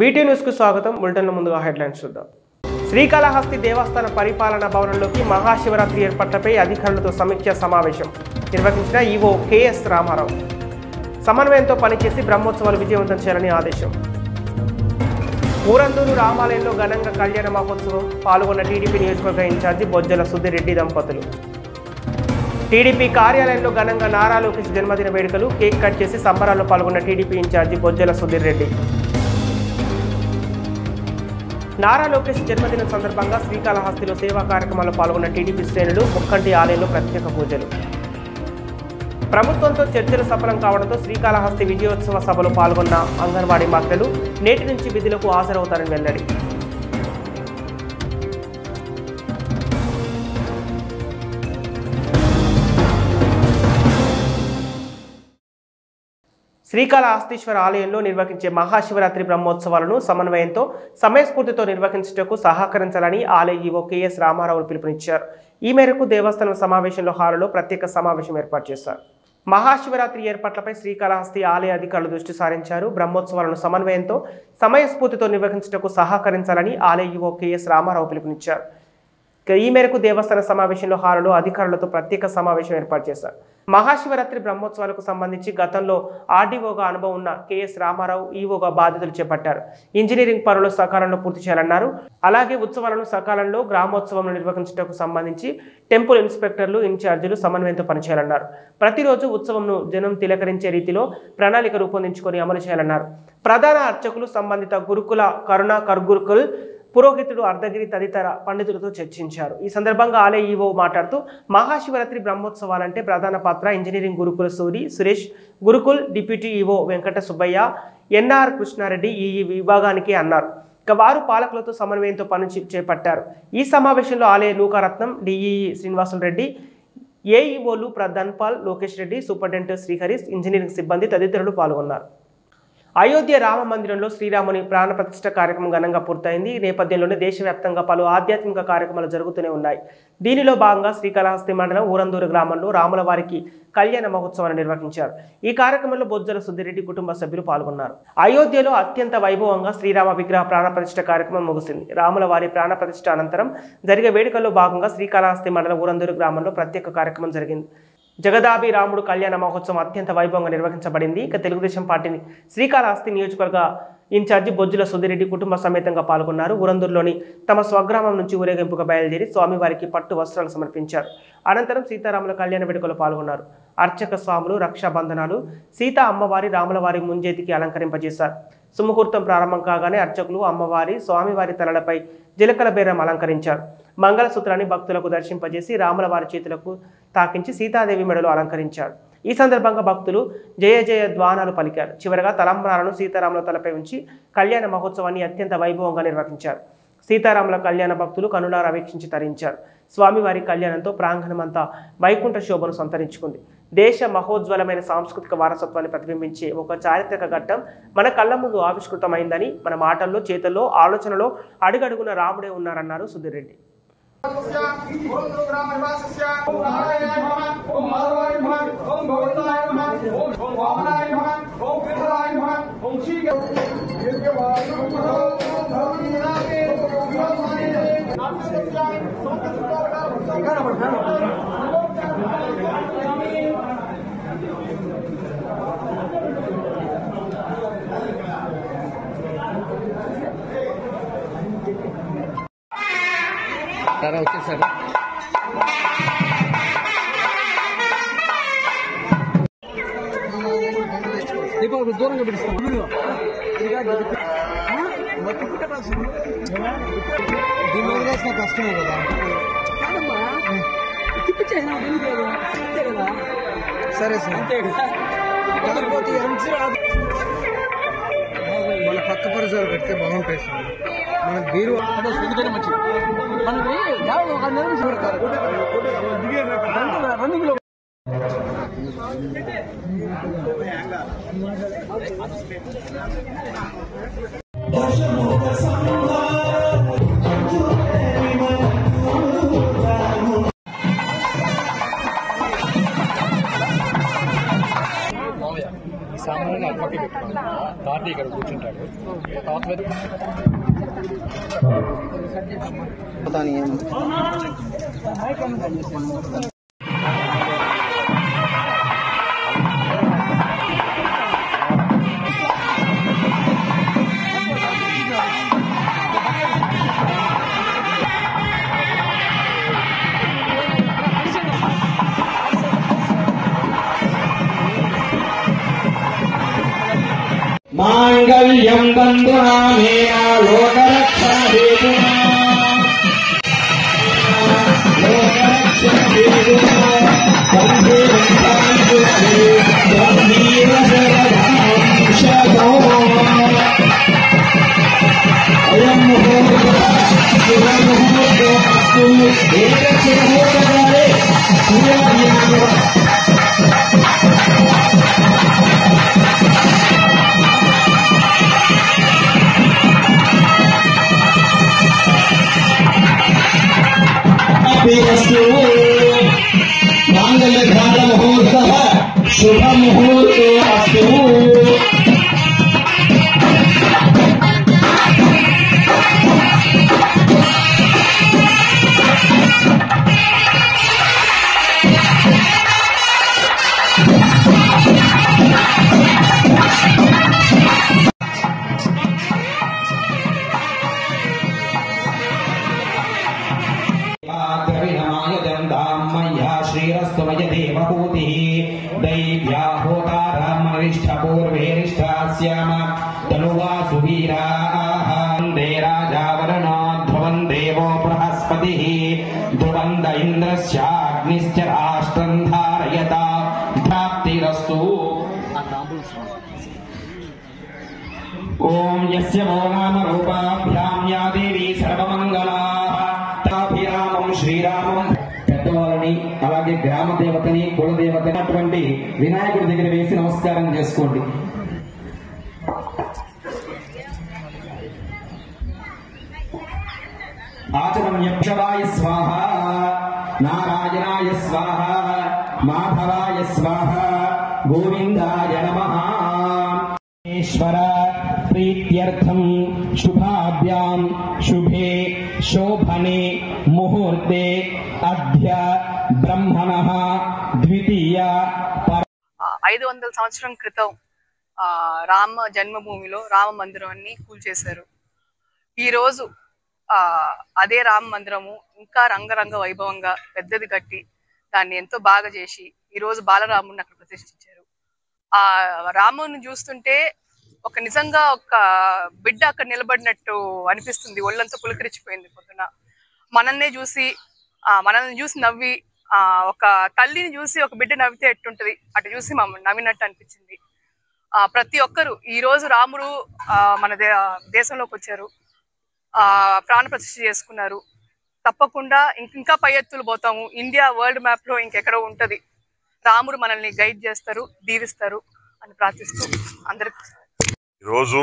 వీటీ న్యూస్కు స్వాగతం. బులెటిన్ల ముందుగా హెడ్లైన్స్ చూద్దాం. శ్రీకాళహస్తి దేవస్థాన పరిపాలనా భవనంలోకి మహాశివరాత్రి ఏర్పాట్లపై అధికారులతో సమీక్ష సమావేశం నిర్వహించిన ఈవో కెఎస్ రామారావు. సమన్వయంతో పనిచేసి బ్రహ్మోత్సవాలు విజయవంతం చేయాలని ఆదేశం. ఊరందూరు రామాలయంలో ఘనంగా కళ్యాణ మహోత్సవం పాల్గొన్న టీడీపీ నియోజకవర్గ ఇన్ఛార్జి బొజ్జల సుధీర్ రెడ్డి దంపతులు. టీడీపీ కార్యాలయంలో ఘనంగా నారా లోకేష్ జన్మదిన వేడుకలు కేక్ కట్ చేసి సంబరాల్లో పాల్గొన్న టీడీపీ ఇన్ఛార్జి బొజ్జల సుధీర్ రెడ్డి. నారా లోకేష్ జన్మదినం సందర్భంగా శ్రీకాళహస్తిలో సేవా కార్యక్రమాల్లో పాల్గొన్న టీడీపీ శ్రేణులు ముక్కంటి ఆలయంలో ప్రత్యేక పూజలు. ప్రభుత్వంతో చర్చలు సఫలం కావడంతో శ్రీకాళహస్తి విజయోత్సవ సభలో పాల్గొన్న అంగన్వాడీ మహిళలు నేటి నుంచి విధులకు హాజరవుతారని వెల్లడి. శ్రీకాళహస్తీశ్వర ఆలయంలో నిర్వహించే మహాశివరాత్రి బ్రహ్మోత్సవాలను సమన్వయంతో సమయస్ఫూర్తితో నిర్వహించుటకు సహకరించాలని ఆలయ ఈవో కెఎస్ రామారావు పిలుపునిచ్చారు. ఈ మేరకు దేవస్థానం సమావేశంలో హాలులో ప్రత్యేక సమావేశం ఏర్పాటు చేశారు. మహాశివరాత్రి ఏర్పాట్లపై శ్రీకాళహస్తి ఆలయ అధికారులు దృష్టి సారించారు. బ్రహ్మోత్సవాలను సమన్వయంతో సమయస్ఫూర్తితో నిర్వహించుటకు సహకరించాలని ఆలయ ఈవో కెఎస్ రామారావు పిలుపునిచ్చారు. ఈ మేరకు దేవస్థాన సమావేశంలో హాలులో అధికారులతో ప్రత్యేక సమావేశం ఏర్పాటు చేశారు. మహాశివరాత్రి బ్రహ్మోత్సవాలకు సంబంధించి గతంలో ఆర్డీఓగా అనుభవం ఉన్న కెఎస్ రామారావు ఈవోగా బాధ్యతలు చేపట్టారు. ఇంజనీరింగ్ పనులు సకాలంలో పూర్తి చేయాలన్నారు. అలాగే ఉత్సవాలను సకాలంలో గ్రామోత్సవం నిర్వహించడానికి సంబంధించి టెంపుల్ ఇన్స్పెక్టర్లు ఇన్ఛార్జీలు సమన్వయంతో పనిచేయాలన్నారు. ప్రతిరోజు ఉత్సవంను జనం తిలకరించే రీతిలో ప్రణాళిక రూపొందించుకొని అమలు చేయాలన్నారు. ప్రధాన అర్చకులు, సంబంధిత గురుకుల, కరుణ కర్గురుకుల్ పురోహితుడు, అర్ధగిరి తదితర పండితులతో చర్చించారు. ఈ సందర్భంగా ఆలయ ఈవో మాట్లాడుతూ మహాశివరాత్రి బ్రహ్మోత్సవాలంటే ప్రధాన పాత్ర ఇంజనీరింగ్ గురుకుల Suri Suresh, Gurukul deputy EO Venkata Subbaiah, NR Krishna Reddy ఈ విభాగానికి అన్నారు. వారు పాలకులతో సమన్వయంతో పని చేపట్టారు. ఈ సమావేశంలో ఆలయ నూకారత్నం, డిఈఈ శ్రీనివాసులు రెడ్డి, ఏఈఓలు ధన్పాల్, లోకేష్ రెడ్డి, సూపరింటెండెంట్ శ్రీహరీష్, ఇంజనీరింగ్ సిబ్బంది తదితరులు పాల్గొన్నారు. అయోధ్య రామ మందిరంలో శ్రీరాముని ప్రాణప్రతిష్ఠ కార్యక్రమం ఘనంగా పూర్తయింది. ఈ నేపథ్యంలోనే దేశవ్యాప్తంగా పలు ఆధ్యాత్మిక కార్యక్రమాలు జరుగుతూనే ఉన్నాయి. దీనిలో భాగంగా శ్రీకాళహస్తి మండలం ఊరందూరు గ్రామంలో రాముల వారికి కళ్యాణ మహోత్సవాన్ని నిర్వహించారు. ఈ కార్యక్రమంలో బొజ్జల సుధీరెడ్డి కుటుంబ సభ్యులు పాల్గొన్నారు. అయోధ్యలో అత్యంత వైభవంగా శ్రీరామ విగ్రహ ప్రాణప్రతిష్ఠ కార్యక్రమం ముగిసింది. రాముల వారి ప్రాణప్రతిష్ఠ అనంతరం జరిగే వేడుకల్లో భాగంగా శ్రీకాళహస్తి మండలం ఊరందూరు గ్రామంలో ప్రత్యేక కార్యక్రమం జరిగింది. జగదాభి రాముడు కళ్యాణ మహోత్సవం అత్యంత వైభవంగా నిర్వహించబడింది. ఇక తెలుగుదేశం పార్టీని శ్రీకాళహస్తి నియోజకవర్గ ఇన్ఛార్జి బొజ్జుల సుధీరెడ్డి కుటుంబ సమేతంగా పాల్గొన్నారు. ఊరందూరులోని తమ స్వగ్రామం నుంచి ఊరేగింపుగా బయలుదేరి స్వామివారికి పట్టు వస్త్రాలు సమర్పించారు. అనంతరం సీతారాముల కళ్యాణ వేడుకలో పాల్గొన్నారు. అర్చక స్వాములు రక్షాబంధనాలు, సీతా అమ్మవారి, రాములవారి ముంజేతికి అలంకరింపజేశారు. సుముహూర్తం ప్రారంభం కాగానే అర్చకులు అమ్మవారి, స్వామివారి తలలపై జీలకల బేరం అలంకరించారు. మంగళసూత్రాన్ని భక్తులకు దర్శింపజేసి రాముల వారి చేతులకు తాకించి సీతాదేవి మెడలో అలంకరించారు. ఈ సందర్భంగా భక్తులు జయ జయ ధ్వానాలు పలికారు. చివరగా తలంబ్రాలను సీతారాముల తలపై ఉంచి కళ్యాణ మహోత్సవాన్ని అత్యంత వైభవంగా నిర్వహించారు. సీతారాముల కళ్యాణ భక్తులు కనులారా వీక్షించి తరించారు. స్వామివారి కళ్యాణంతో ప్రాంగణమంతా వైకుంఠ శోభను సంతరించుకుంది. దేశ మహోజ్వలమైన సాంస్కృతిక వారసత్వాన్ని ప్రతిబింబించే ఒక చారిత్రక ఘట్టం మన కళ్ళ ముందు ఆవిష్కృతమైందని, మన మాటల్లో, చేతల్లో, ఆలోచనలో అడుగడుగున రాముడే ఉన్నారన్నారు సుధీర్ రెడ్డి. వచ్చేసారు. దూరంగా పిలుస్తాం. దీన్ని వదిలేసిన కష్టమే కదా. సరే సార్, కాకపోతే మన పక్క పరిసరాలు పెడితే బాగుంటాయి సార్. మన బీరు మంచిది. రన్నింగ్ లో సామాన్యుని అక్కడికి పెట్టుకున్నాను. పార్టీ ఇక్కడ కూర్చుంటాడు. తర్వాత पता नहीं है। मांगल्यं बन्धुनामेन लोकरक्षाहेतुना वन्दे अयं मुहूर्तोऽस्तु एकस्य मुहूर्तकाले मांगल्यधारण मुहूर्तः शुभ मुहूर्तोऽस्तु। श्रीरस्वय देवहूतिः दैव्या होतारामनिष्ठपूर्वेरिष्ठास्याम तनुवा सुवीराः वन्दे राजावरणो ध्रुवं देवो बृहस्पतिः ध्रुवन्त इन्द्रस्याग्निश्च राष्ट्रं धारयता प्राप्तिरस्तु। ओम यस्य वो नाम रूपाभ्यां या देवी सर्वमंगलाः ताभिरामं श्रीरामं పెద్దవాళ్ళని అలాగే గ్రామ దేవతని కుల దేవతని అటువంటి వినాయకుడి దగ్గర వేసి నమస్కారం చేసుకోండి. ఆచమన్యక్షవాయ స్వాహ నారాయణాయ స్వాహ మాధవాయ స్వాహ గోవిందాయ నమః. ఈశ్వర ప్రీత్యర్థం శుభాభ్యాం శుభే శోభనే ముహూర్తే అద్య బ్రహ్మణః ద్వితీయ 500 సంవత్సరం క్రితం రామ జన్మభూమిలో రామ మందిరాన్ని కూల్చేశారు. ఈ రోజు అదే రామ మందిరము ఇంకా రంగరంగ వైభవంగా పెద్దది కట్టి దాన్ని ఎంతో బాగా చేసి ఈ రోజు బాలరాముడిని అక్కడ ప్రతిష్ఠించారు. ఆ రాముని చూస్తుంటే ఒక నిజంగా ఒక బిడ్డ అక్కడ నిలబడినట్టు అనిపిస్తుంది. ఒళ్ళంతా పులకరించిపోయింది. పొద్దున మనల్ని చూసి నవ్వి ఒక తల్లిని చూసి ఒక బిడ్డ నవ్వితే ఎట్టుంటది అటు చూసి నవ్వినట్టు అనిపించింది. ప్రతి ఒక్కరు ఈ రోజు రాముడు మన దేశంలోకి వచ్చారు, ప్రాణ ప్రతిష్ఠ చేసుకున్నారు. తప్పకుండా ఇంకా పై ఎత్తులు పోతాము. ఇండియా వరల్డ్ మ్యాప్ లో ఇంకెక్కడో ఉంటది. రాముడు మనల్ని గైడ్ చేస్తారు, దీవిస్తారు అని ప్రార్థిస్తూ అందరికి ఈరోజు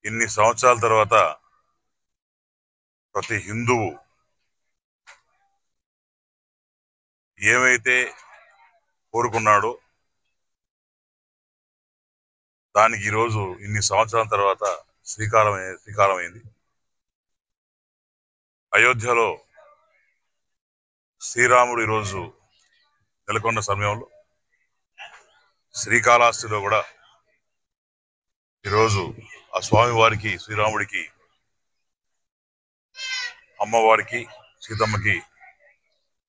ఇన్ని సంవత్సరాల తర్వాత ప్రతి హిందువు ఏమైతే కోరుకున్నాడో దానికి ఈరోజు ఇన్ని సంవత్సరాల తర్వాత శ్రీకారమైంది. అయోధ్యలో శ్రీరాముడు ఈరోజు నెలకొన్న సమయంలో శ్రీకాళహస్తిలో కూడా ఈరోజు ఆ స్వామివారికి శ్రీరాముడికి అమ్మవారికి సీతమ్మకి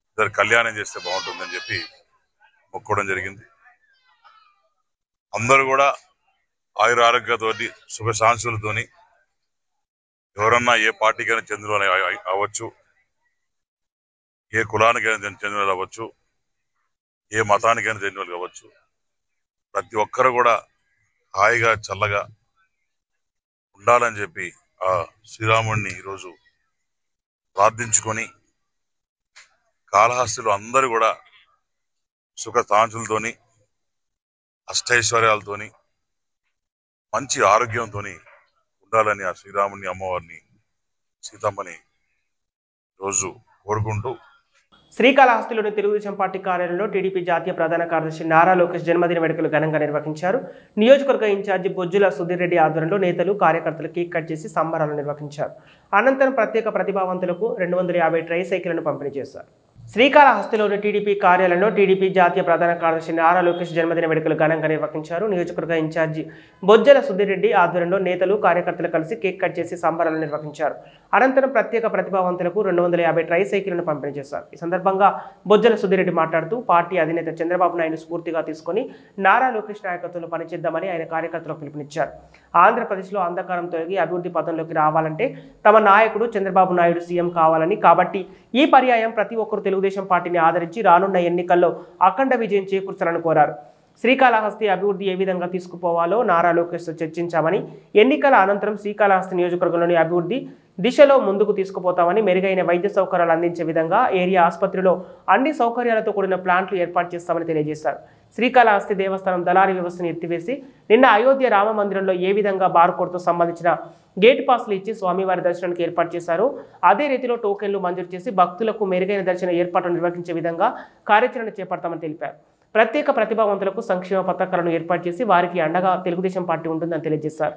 ఇద్దరు కళ్యాణం చేస్తే బాగుంటుందని చెప్పి మొక్కుకోవడం జరిగింది. అందరూ కూడా ఆయుర ఆరోగ్యంతోటి సుఖశాంతులతోని ఎవరన్నా ఏ పార్టీకైనా చెందిన అవ్వచ్చు, ఏ కులానికైనా చెందిన అవ్వచ్చు, ఏ మతానికైనా చెందిన కావచ్చు, ప్రతి ఒక్కరు కూడా హాయిగా చల్లగా ఉండాలని చెప్పి ఆ శ్రీరాముడిని ఈరోజు ప్రార్థించుకొని కాళహస్తిలో అందరూ కూడా సుఖ శాంతులతోని అష్టైశ్వర్యాలతోని మంచి ఆరోగ్యంతో ఉండాలని ఆ శ్రీరాముని అమ్మవారిని సీతమ్మని రోజు కోరుకుంటూ శ్రీకాళహస్తిలోని తెలుగుదేశం పార్టీ కార్యాలయంలో టీడీపీ జాతీయ ప్రధాన కార్యదర్శి నారా లోకేష్ జన్మదిన వేడుకలు ఘనంగా నిర్వహించారు. నియోజకవర్గ ఇన్ఛార్జి బొజ్జుల సుధీర్ రెడ్డి ఆధ్వర్యంలో నేతలు కార్యకర్తలు కేక్ కట్ చేసి సంబరాలు నిర్వహించారు. అనంతరం ప్రత్యేక ప్రతిభావంతులకు 250 ట్రై సైకిళ్లను పంపిణీ చేశారు. శ్రీకాళహస్తిలోని టీడీపీ కార్యాలయంలో టీడీపీ జాతీయ ప్రధాన కార్యదర్శి నారా లోకేష్ జన్మదిన వేడుకలు ఘనంగా నిర్వహించారు. నియోజకవర్గ ఇన్ఛార్జి బొజ్జల సుధీర్ రెడ్డి ఆధ్వర్యంలో నేతలు కార్యకర్తలు కలిసి కేక్ కట్ చేసి సంబరాలు నిర్వహించారు. అనంతరం ప్రత్యేక ప్రతిభావంతులకు 250 ట్రై సైకిళ్లను పంపిణీ చేశారు. ఈ సందర్భంగా బొజ్జల సుధీర్ రెడ్డి మాట్లాడుతూ పార్టీ అధినేత చంద్రబాబు నాయుడు స్ఫూర్తిగా తీసుకుని నారా లోకేష్ నాయకత్వంలో పనిచేద్దామని ఆయన కార్యకర్తలకు పిలుపునిచ్చారు. ఆంధ్రప్రదేశ్లో అంధకారం తొలగి అభివృద్ధి పథంలోకి రావాలంటే తమ నాయకుడు చంద్రబాబు నాయుడు సీఎం కావాలని, కాబట్టి ఈ పర్యాయం ప్రతి ఒక్కరూ తెలుగుదేశం పార్టీని ఆదరించి రానున్న ఎన్నికల్లో అఖండ విజయం చేకూర్చాలని కోరారు. శ్రీకాళహస్తి అభివృద్ధి ఏ విధంగా తీసుకుపోవాలో నారా లోకేష్తో చర్చించామని, ఎన్నికల అనంతరం శ్రీకాళహస్తి నియోజకవర్గంలోని అభివృద్ధి దిశలో ముందుకు తీసుకుపోతామని, మెరుగైన వైద్య సౌకర్యాలు అందించే విధంగా ఏరియా ఆసుపత్రిలో అన్ని సౌకర్యాలతో కూడిన ప్లాంట్లు ఏర్పాటు చేస్తామని తెలియజేశారు. శ్రీకాళహస్తి దేవస్థానం దళారీ వ్యవస్థను ఎత్తివేసి నిన్న అయోధ్య రామ మందిరంలో ఏ విధంగా బార్కోడ్తో సంబంధించిన గేట్ పాస్లు ఇచ్చి స్వామివారి దర్శనానికి ఏర్పాటు చేశారు, అదే రీతిలో టోకెన్లు మంజూరు చేసి భక్తులకు మెరుగైన దర్శన ఏర్పాట్లు నిర్వహించే విధంగా కార్యాచరణ చేపడతామని తెలిపారు. ప్రత్యేక ప్రతిభావంతులకు సంక్షేమ పథకాలను ఏర్పాటు చేసి వారికి అండగా తెలుగుదేశం పార్టీ ఉంటుందని తెలియజేశారు.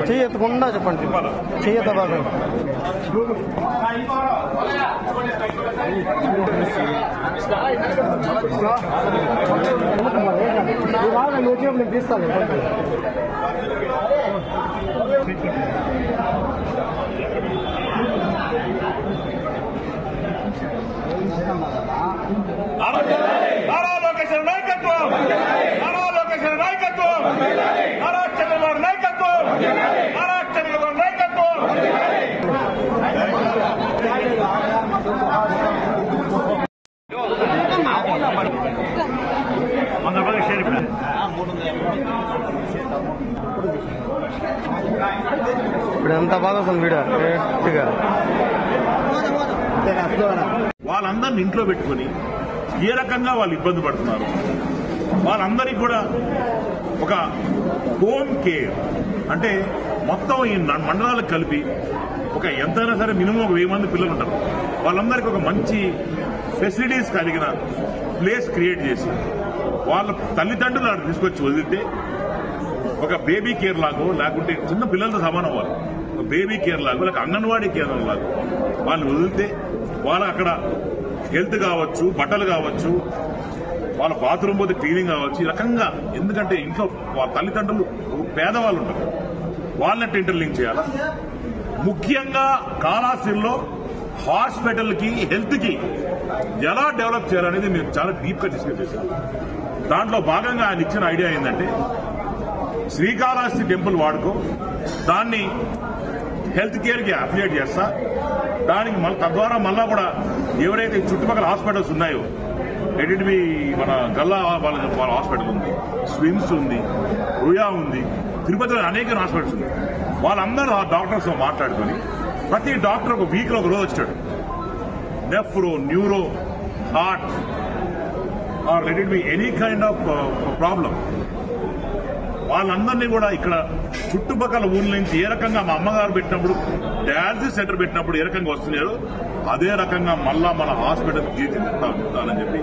చేయకుండా చెప్పండి, చేయత బాగా నేను తీస్తాను. నారా లోకేష్ నాయకత్వం, నారా లోకేష్ నాయకత్వం, నారా చంద్రబాబు నాయకత్వం, నారా చంద్రబాబు నాయకత్వం. ఇప్పుడు ఎంత బాగా వస్తుంది వీడియో గట్టిగా. వాళ్ళందరిని ఇంట్లో పెట్టుకుని ఏ రకంగా వాళ్ళు ఇబ్బంది పడుతున్నారు, వాళ్ళందరికీ కూడా ఒక హోమ్ కేర్ అంటే మొత్తం ఈ మండలాలకు కలిపి ఒక ఎంతైనా సరే మినిమం ఒక 1000 మంది పిల్లలు ఉంటారు. వాళ్ళందరికీ ఒక మంచి ఫెసిలిటీస్ కలిగిన ప్లేస్ క్రియేట్ చేసి వాళ్ళ తల్లిదండ్రులు అక్కడ తీసుకొచ్చి వదిలితే ఒక బేబీ కేర్ లాగో, లేకుంటే చిన్న పిల్లలతో సమానం వాళ్ళు ఒక బేబీ కేర్ లాగో, లేక అంగన్వాడీ కేంద్రం లాగో వాళ్ళు వదిలితే వాళ్ళు అక్కడ హెల్త్ కావచ్చు, బట్టలు కావచ్చు, వాళ్ళ బాత్రూమ్ పోతే క్లీనింగ్ కావచ్చు, ఈ రకంగా. ఎందుకంటే ఇంట్లో వాళ్ళ తల్లిదండ్రులు పేదవాళ్ళు ఉంటారు, వాళ్ళని ఇంటర్లింక్ చేయాలా. ముఖ్యంగా కాళహస్తిలో హాస్పిటల్ కి, హెల్త్ కి ఎలా డెవలప్ చేయాలనేది మేము చాలా డీప్ గా డిస్కస్ చేశాం. దాంట్లో భాగంగా ఆయన ఇచ్చిన ఐడియా ఏంటంటే శ్రీకాళహస్తి టెంపుల్ వాడుకో, దాన్ని హెల్త్ కేర్ కి అఫిలియేట్ చేస్తా, దానికి తద్వారా మళ్ళా కూడా ఎవరైతే చుట్టుపక్కల హాస్పిటల్స్ ఉన్నాయో, ఎడిటివి మన గల్లా వాళ్ళ హాస్పిటల్ ఉంది, స్విమ్స్ ఉంది, రుయా ఉంది, తిరుపతిలో అనేక హాస్పిటల్స్ ఉంది. వాళ్ళందరూ ఆ డాక్టర్స్ తో మాట్లాడుకుని ప్రతి డాక్టర్ ఒక వీక్ లో ఒక రోజు వచ్చాడు. Nephro, neuro, heart or let it be any kind of problem, వాళ్ళందరినీ కూడా ఇక్కడ చుట్టుపక్కల ఊళ్ళ నుంచి ఏ రకంగా మా అమ్మగారు పెట్టినప్పుడు డయాలసిస్ సెంటర్ పెట్టినప్పుడు ఏ రకంగా వస్తున్నారు, అదే రకంగా మళ్ళా మన హాస్పిటల్ తీర్చిదిద్దాలని చెప్పి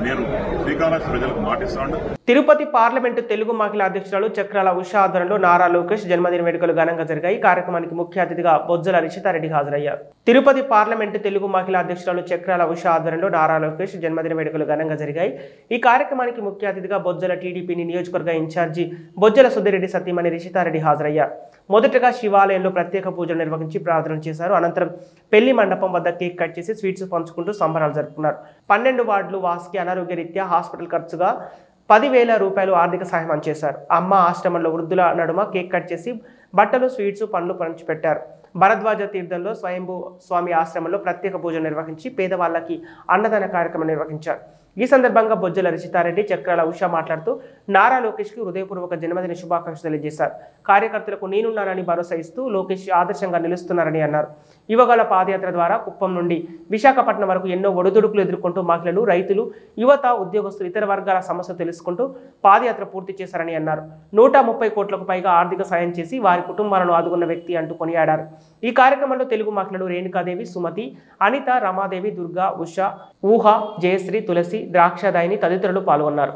నేను శ్రీకాళహస్తి ప్రజలకు మాటిస్తాను. తిరుపతి పార్లమెంటు తెలుగు మహిళా అధ్యక్షురాలు చక్రాల ఉషా ఆధ్వర్యంలో నారా లోకేష్ జన్మదిన వేడుకలు ఘనంగా జరిగాయి. కార్యక్రమానికి ముఖ్య అతిథిగా బొజ్జల రిషితారెడ్డి హాజరయ్యారు. తిరుపతి పార్లమెంటు తెలుగు మహిళా అధ్యక్షురాలు చక్రాల ఉష ఆధ్వర్యంలో నారా లోకేష్ జన్మదిన వేడుకలు ఘనంగా జరిగాయి. ఈ కార్యక్రమానికి ముఖ్య అతిథిగా బొజ్జల టీడీపీ నియోజకవర్గ ఇన్ఛార్జి బొజ్జల సుధిరెడ్డి సతీమణి రిషితారెడ్డి హాజరయ్యారు. మొదటగా శివాలయంలో ప్రత్యేక పూజలు నిర్వహించి ప్రార్థన చేశారు. అనంతరం పెళ్లి మండపం వద్ద కేక్ కట్ చేసి స్వీట్స్ పంచుకుంటూ సంబరాలు జరుపుకున్నారు. 12 వార్డులు వాసుకి అనారోగ్య రీత్యా హాస్పిటల్ ఖర్చుగా 10,000 రూపాయలు ఆర్థిక సహాయం అందజేశారు. అమ్మ ఆశ్రమంలో వృద్ధుల నడుమ కేక్ కట్ చేసి బట్టలు, స్వీట్స్, పండ్లు పంచిపెట్టారు. భరద్వాజ తీర్థంలో స్వయంభూ స్వామి ఆశ్రమంలో ప్రత్యేక పూజలు నిర్వహించి పేదవాళ్లకి అన్నదాన కార్యక్రమం నిర్వహించారు. ఈ సందర్భంగా బొజ్జల రిషితారెడ్డి, చక్రాల ఉష మాట్లాడుతూ నారా లోకేష్కి హృదయపూర్వక జన్మదిన శుభాకాంక్షలు తెలియజేశారు. కార్యకర్తలకు నేనున్నానని భరోసా ఇస్తూ లోకేష్ ఆదర్శంగా నిలుస్తున్నారని అన్నారు. యువగల పాదయాత్ర ద్వారా కుప్పం నుండి విశాఖపట్నం వరకు ఎన్నో ఒడిదుడుకులు ఎదుర్కొంటూ మహిళలు, రైతులు, యువత, ఉద్యోగస్తులు, ఇతర వర్గాల సమస్యలు తెలుసుకుంటూ పాదయాత్ర పూర్తి చేశారని అన్నారు. 130 కోట్లకు పైగా ఆర్థిక సాయం చేసి వారి కుటుంబాలను ఆదుకున్న వ్యక్తి అంటూ కొనియాడారు. ఈ కార్యక్రమంలో తెలుగు మహిళలు రేణుకాదేవి, సుమతి, అనిత, రమాదేవి, దుర్గా, ఉష, ఊహ, జయశ్రీ, తులసి, ద్రాక్షదాయిని తదితరులు పాల్గొన్నారు.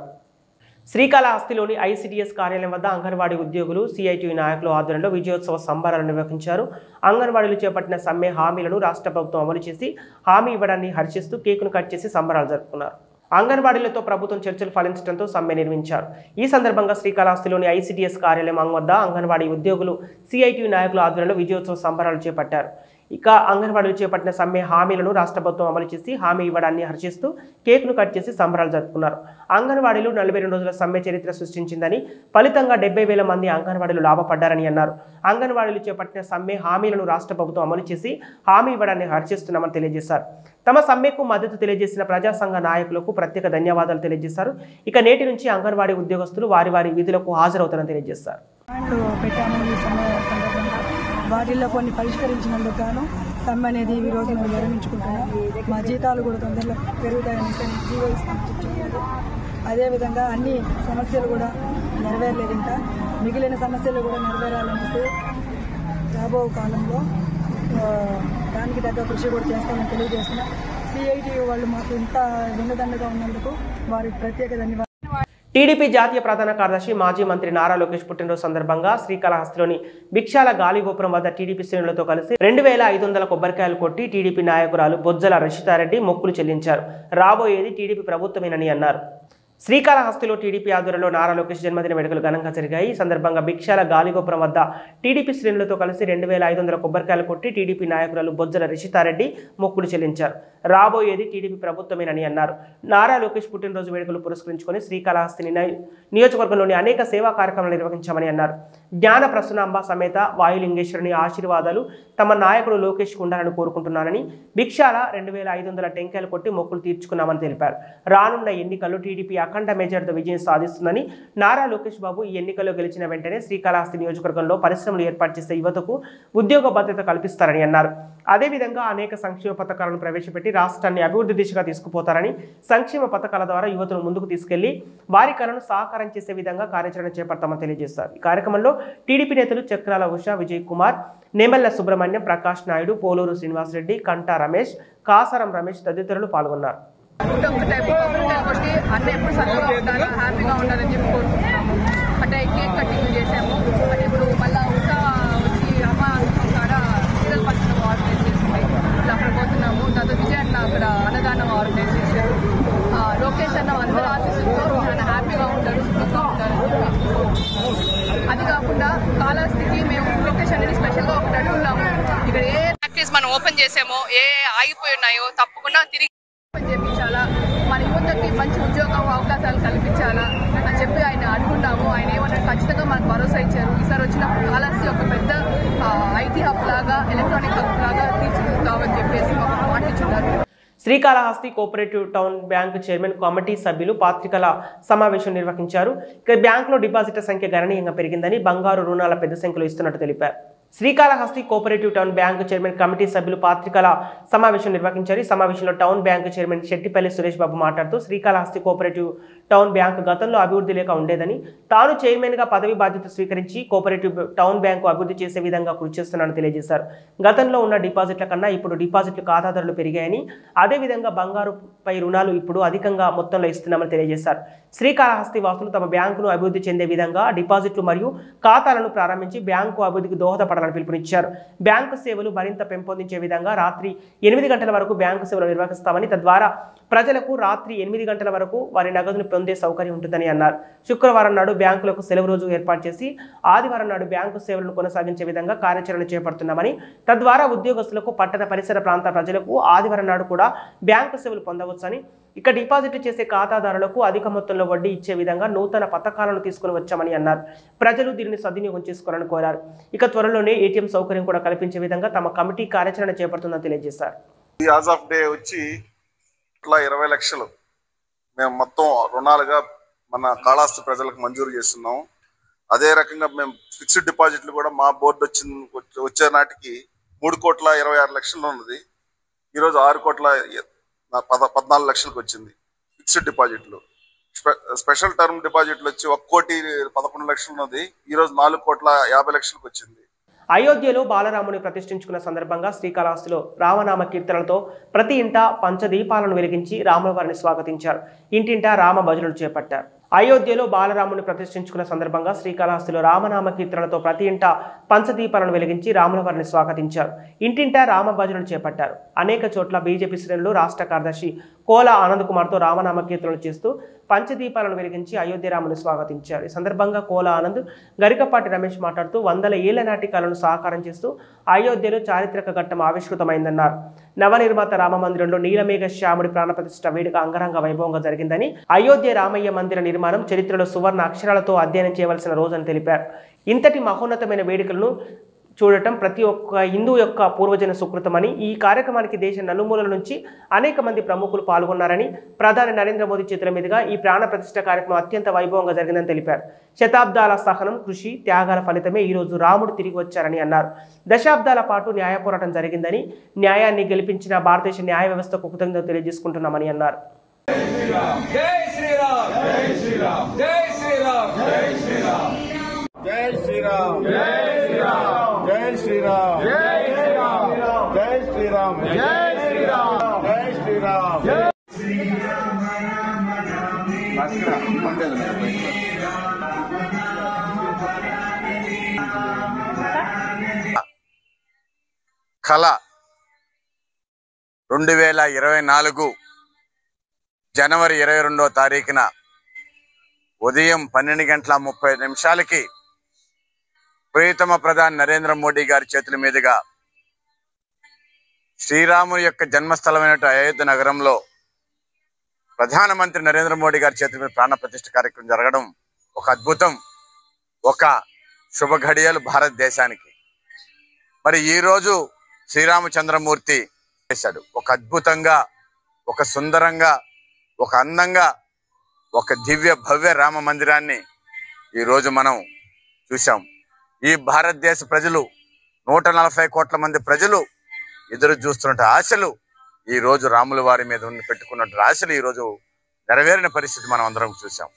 శ్రీకాళహస్తిలోని ఐసిడిఎస్ కార్యాలయం వద్ద అంగన్వాడీ ఉద్యోగులు, సిఐటియు నాయకులు ఆధ్వర్యంలో విజయోత్సవ సంబరాలు నిర్వహించారు. అంగన్వాడీలు చేపట్టిన సమ్మె హామీలను రాష్ట్ర ప్రభుత్వం అమలు చేసి హామీ ఇవ్వడాన్ని హర్షిస్తూ కేకును కట్ చేసి సంబరాలు జరుపుకున్నారు. అంగన్వాడీలతో ప్రభుత్వం చర్చలు ఫలించడంతో సమ్మె నిర్వహించారు. ఈ సందర్భంగా శ్రీకాళహస్తిలోని ఐసిడిఎస్ కార్యాలయం వద్ద అంగన్వాడీ ఉద్యోగులు, సిఐటియు నాయకుల ఆధ్వర్యంలో విజయోత్సవ సంబరాలు చేపట్టారు. ఇక అంగన్వాడీలు చేపట్టిన సమ్మె హామీలను రాష్ట్ర ప్రభుత్వం అమలు చేసి హామీ ఇవ్వడాన్ని హర్షిస్తూ కేక్ను కట్ చేసి సంబరాలు జరుపుకున్నారు. అంగన్వాడీలు 42 రోజుల సమ్మె చరిత్ర సృష్టించిందని, ఫలితంగా 70,000 మంది అంగన్వాడీలు లాభపడ్డారని అన్నారు. అంగన్వాడీలు చేపట్టిన సమ్మె హామీలను రాష్ట్ర ప్రభుత్వం అమలు చేసి హామీ ఇవ్వడాన్ని హర్షిస్తున్నామని తెలియజేశారు. తమ సమ్మెకు మద్దతు తెలియజేసిన ప్రజా సంఘ నాయకులకు ప్రత్యేక ధన్యవాదాలు తెలియజేశారు. ఇక నేటి నుంచి అంగన్వాడీ ఉద్యోగస్తులు వారి వారి విధులకు హాజరవుతారని తెలియజేశారు. వాటిల్లో కొన్ని పరిష్కరించినందుకు గాను సమ్మె అనేది ఈ రోజు మేము విరమించుకుంటున్నాం. మా జీతాలు కూడా తొందరలో పెరుగుతాయని జీవో ఇస్తాము. అదేవిధంగా అన్ని సమస్యలు కూడా నెరవేరలేదు. ఇంకా మిగిలిన సమస్యలు కూడా నెరవేరాలనేసి రాబో కాలంలో దానికి తగ్గ కృషి కూడా చేస్తామని తెలియజేసిన సిఐటి వాళ్ళు మాకు ఇంత వెన్నుదండగా ఉన్నందుకు వారికి ప్రత్యేక ధన్యవాదాలు. టీడీపీ జాతీయ ప్రధాన కార్యదర్శి, మాజీ మంత్రి నారా లోకేష్ పుట్టినరోజు సందర్భంగా శ్రీకాళహస్తిలోని భిక్షాల గాలిగోపురం వద్ద టీడీపీ శ్రేణులతో కలిసి 2,500 కొబ్బరికాయలు కొట్టి టీడీపీ నాయకురాలు బొజ్జల రిషితారెడ్డి మొక్కులు చెల్లించారు. రాబోయేది టీడీపీ ప్రభుత్వమేనని అన్నారు. శ్రీకాళహస్తిలో టీడీపీ ఆధ్వర్యంలో నారా లోకేష్ జన్మదిన వేడుకలు ఘనంగా జరిగాయి. ఈ సందర్భంగా భిక్షాల గాలిగోపురం వద్ద టీడీపీ శ్రేణులతో కలిసి 2,500 కొబ్బరికాయలు కొట్టి టీడీపీ నాయకురాలు బొజ్జల రిషితారెడ్డి మొక్కులు చెల్లించారు. రాబోయేది టీడీపీ ప్రభుత్వమేనని అన్నారు. నారా లోకేష్ పుట్టినరోజు వేడుకలు పురస్కరించుకొని శ్రీకాళహస్తి నియోజకవర్గంలోని అనేక సేవా కార్యక్రమాలు నిర్వహించామని అన్నారు. జ్ఞాన ప్రసన్నాంబ సమేత వాయులింగేశ్వరుని ఆశీర్వాదాలు తమ నాయకుడు లోకేష్ ఉండాలని కోరుకుంటున్నానని, భిక్షాల 2,500 టెంకాయలు కొట్టి మొక్కులు తీర్చుకున్నామని తెలిపారు. రానున్న ఎన్నికల్లో టీడీపీ అఖండ మెజార్టీతో విజయం సాధిస్తుందని, నారా లోకేష్ బాబు ఈ ఎన్నికల్లో గెలిచిన వెంటనే శ్రీకాళహస్తి నియోజకవర్గంలో పరిశ్రమలు ఏర్పాటు చేసే యువతకు ఉద్యోగ భద్రత కల్పిస్తారని అన్నారు. అదేవిధంగా అనేక సంక్షేమ పథకాలను ప్రవేశపెట్టి రాష్ట్రాన్ని అభివృద్ధి దిశగా తీసుకుపోతారని, సంక్షేమ పథకాల ద్వారా యువతను ముందుకు తీసుకెళ్లి వారి కళను సాకారం చేసే విధంగా కార్యాచరణ చేపడతామని తెలియజేశారు. ఈ కార్యక్రమంలో టీడీపీ నేతలు చక్రాల ఉష, విజయ్ కుమార్, నేమెల్ల సుబ్రహ్మణ్యం, ప్రకాష్ నాయుడు, పోలూరు శ్రీనివాసరెడ్డి, కంటా రమేష్, కాసారం రమేష్ తదితరులు పాల్గొన్నారు. అన్న ఎప్పుడు చల్లగా ఉండాలి, హ్యాపీగా ఉండాలని చెప్పి కోరుకుంటున్నాము. అంటే కేక్ కటింగ్ చేసాము. అంటే ఇప్పుడు మళ్ళీ ఉషా వచ్చి అమ్మ కాడ సీరియల్ పంచడం ఆర్గనైజ్ చేసింది. ఇప్పుడు అక్కడ పోతున్నాము. దాంతో విజయ్ అన్న అక్కడ అన్నదానం ఆర్గనైజ్ చేశారు. లోకేష్ అన్న అందరూ ఆశిస్తుంటారు, ఆయన హ్యాపీగా ఉంటారు, సుఖంగా ఉంటారు. అది కాకుండా కాళహస్తికి మేము లోకేష్ అనేది స్పెషల్గా ఒకటి అడుగుతున్నాము. ఇక్కడ ఏ ఫ్యాక్టరీస్ మనం ఓపెన్ చేసామో, ఏ ఆగిపోయి ఉన్నాయో తప్పకుండా తిరిగి ఓపెన్ చేయించాలా, మన యువతకి మంచి ఉద్యోగ అవకాశాలు కల్పించాలా అని చెప్పి ఆయన అడుగున్నాము. ఆయన ఏమన్నా ఖచ్చితంగా మనకు భరోసా ఇచ్చారు. ఈసారి వచ్చినప్పుడు కాళహస్తి ఒక పెద్ద ఐటీ హబ్ లాగా, ఎలక్ట్రానిక్ హబ్ లాగా తీర్చిదిద్దుతామని చెప్పేసి ఒక మాట ఇచ్చున్నారు. Srikalahasti cooperative town bank chairman committee సభ్యులు పత్రికల సమావేశం నిర్వహించారు. ఇక బ్యాంకులో డిపాజిటర్ సంఖ్య గణనీయంగా పెరిగిందని, బంగారు రుణాల పెద్ద సంఖ్యలో ఇస్తున్నట్టు తెలిపారు. Srikalahasti cooperative town bank chairman committee సభ్యులు పత్రికల సమావేశం నిర్వహించారు. ఈ సమావేశంలో town bank chairman Settipalli Suresh Babu మాట్లాడుతూ, శ్రీకాళహస్తి కోఆపరేటివ్ టౌన్ బ్యాంకు గతంలో అభివృద్ధి లేక ఉండేదని, తాను చైర్మన్గా పదవి బాధ్యత స్వీకరించి కోఆపరేటివ్ టౌన్ బ్యాంకు అభివృద్ధి చేసే విధంగా కృషి చేస్తున్నానని తెలియజేశారు. గతంలో ఉన్న డిపాజిట్ల కన్నా ఇప్పుడు డిపాజిట్లు ఖాతాదారులు పెరిగాయని, అదేవిధంగా బంగారుపై రుణాలు ఇప్పుడు అధికంగా మొత్తంలో ఇస్తున్నామని తెలియజేశారు. శ్రీకాళహస్తి వాసులు తమ బ్యాంకును అభివృద్ధి చెందే విధంగా డిపాజిట్లు మరియు ఖాతాలను ప్రారంభించి బ్యాంకు అభివృద్ధికి దోహదపడాలని సహకరించాలని పిలుపునిచ్చారు. బ్యాంకు సేవలు మరింత పెంపొందించే విధంగా రాత్రి 8 గంటల వరకు బ్యాంకు సేవలు నిర్వహిస్తామని, తద్వారా ప్రజలకు రాత్రి 8 గంటల వరకు వారి నగదును పొందే సౌకర్యం ఉంటుందని అన్నారు. శుక్రవారం నాడు బ్యాంకులకు సెలవు రోజు ఏర్పాటు చేసి ఆదివారం నాడు బ్యాంకు సేవలను కొనసాగించే విధంగా కార్యాచరణ చేపడుతున్నామని, తద్వారా ఉద్యోగస్తులకు, పట్టణ పరిసర ప్రాంత ప్రజలకు ఆదివారం నాడు కూడా బ్యాంకు సేవలు పొందవచ్చని, ఇక డిపాజిట్ చేసే ఖాతాదారులకు అధిక మొత్తంలో వడ్డీ ఇచ్చే విధంగా నూతన పథకాలను తీసుకుని వచ్చామని అన్నారు. ప్రజలు దీనిని సద్వినియోగం చేసుకోవాలని కోరారు. ఇక త్వరలోనే ఏటీఎం సౌకర్యం కూడా కల్పించే విధంగా తమ కమిటీ కార్యాచరణ చేపడుతుందని తెలియజేశారు. యాజ్ ఆఫ్ డే వచ్చి 20 లక్షలు మేము మొత్తం రుణాలుగా మన కాళహస్తి ప్రజలకు మంజూరు చేస్తున్నాం. అదే రకంగా మేము ఫిక్స్డ్ డిపాజిట్లు కూడా మా బోర్డు వచ్చే నాటికి 3,26,00,000 ఉన్నది. ఈరోజు 6,14 లక్షలకు వచ్చింది ఫిక్స్డ్ డిపాజిట్లు. స్పెషల్ టర్మ్ డిపాజిట్లు వచ్చి 1,11,00,000 ఉన్నది. ఈరోజు 4,50,00,000కు వచ్చింది. అయోధ్యలో బాలరాముని ప్రతిష్ఠించుకున్న సందర్భంగా శ్రీకాళహస్తిలో రామనామ కీర్తనలతో ప్రతి ఇంట పంచదీపాలను వెలిగించి రాముల వారిని స్వాగతించారు. ఇంటింటా రామ భజనలు చేపట్టారు. అయోధ్యలో బాలరాముని ప్రతిష్ఠించుకున్న సందర్భంగా శ్రీకాళహస్తిలో రామనామ కీర్తనలతో ప్రతి ఇంట పంచదీపాలను వెలిగించి రాముల వారిని స్వాగతించారు. ఇంటింటా రామ భజనలు చేపట్టారు. అనేక చోట్ల బీజేపీ శ్రేణులు రాష్ట్ర కార్యదర్శి కోల ఆనంద్ కుమార్తో రామనామ కీర్తనలు చేస్తూ పంచదీపాలను వెలిగించి అయోధ్య రాముని స్వాగతించారు. ఈ సందర్భంగా కోల ఆనంద్, గరికపాటి రమేష్ మాట్లాడుతూ 100 ఏళ్ల నాటి కళను సాకారం చేస్తూ అయోధ్యలో చారిత్రక ఘట్టం ఆవిష్కృతమైందన్నారు. నవనిర్మాత రామ మందిరంలో నీలమేఘ శ్యాముడి ప్రాణప్రతిష్ఠ వేడుక అంగరంగ వైభవంగా జరిగిందని, అయోధ్య రామయ్య మందిర నిర్మాణం చరిత్రలో సువర్ణ అక్షరాలతో అధ్యయనం చేయవలసిన రోజని తెలిపారు. ఇంతటి మహోన్నతమైన వేడుకలను చూడటం ప్రతి ఒక్క హిందూ యొక్క పూర్వజన సుకృతమని, ఈ కార్యక్రమానికి దేశ నలుమూలల నుంచి అనేక మంది ప్రముఖులు పాల్గొన్నారని, ప్రధాని నరేంద్ర మోదీ చేతుల మీదుగా ఈ ప్రాణ ప్రతిష్ఠ కార్యక్రమం అత్యంత వైభవంగా జరిగిందని తెలిపారు. శతాబ్దాల సహనం, కృషి, త్యాగాల ఫలితమే ఈరోజు రాముడు తిరిగి వచ్చారని అన్నారు. దశాబ్దాల పాటు న్యాయ పోరాటం జరిగిందని, న్యాయాన్ని గెలిపించిన భారతదేశ న్యాయ వ్యవస్థకు కృతజ్ఞతలు తెలియజేసుకుంటున్నామని అన్నారు. జై శ్రీరామ్, జై శ్రీరామ్, జై శ్రీరామ్, జై శ్రీరామ్, జై శ్రీరామ్, జై శ్రీరామ్, జై శ్రీరామ్, జై కళ 2024 జనవరి 22వ తారీఖున ఉదయం 12:30 ప్రియతమ ప్రధాని నరేంద్ర మోడీ గారి చేతుల మీదుగా శ్రీరాముని యొక్క జన్మస్థలమైన అయోధ్య నగరంలో ప్రధానమంత్రి నరేంద్ర మోడీ గారి చేతుల మీద ప్రాణ ప్రతిష్ఠ కార్యక్రమం జరగడం ఒక అద్భుతం, ఒక శుభ ఘడియలు భారతదేశానికి. మరి ఈరోజు శ్రీరామచంద్రమూర్తి చేశాడు ఒక అద్భుతంగా, ఒక సుందరంగా, ఒక అందంగా, ఒక దివ్య భవ్య రామ మందిరాన్ని ఈరోజు మనం చూసాం. ఈ భారతదేశ ప్రజలు 140 కోట్ల మంది ప్రజలు ఎదురు చూస్తున్న ఆశలు ఈ రోజు రాముల వారి మీద పెట్టుకున్న ఆశలు ఈ రోజు నెరవేరిన పరిస్థితి మనం అందరం చూసాం.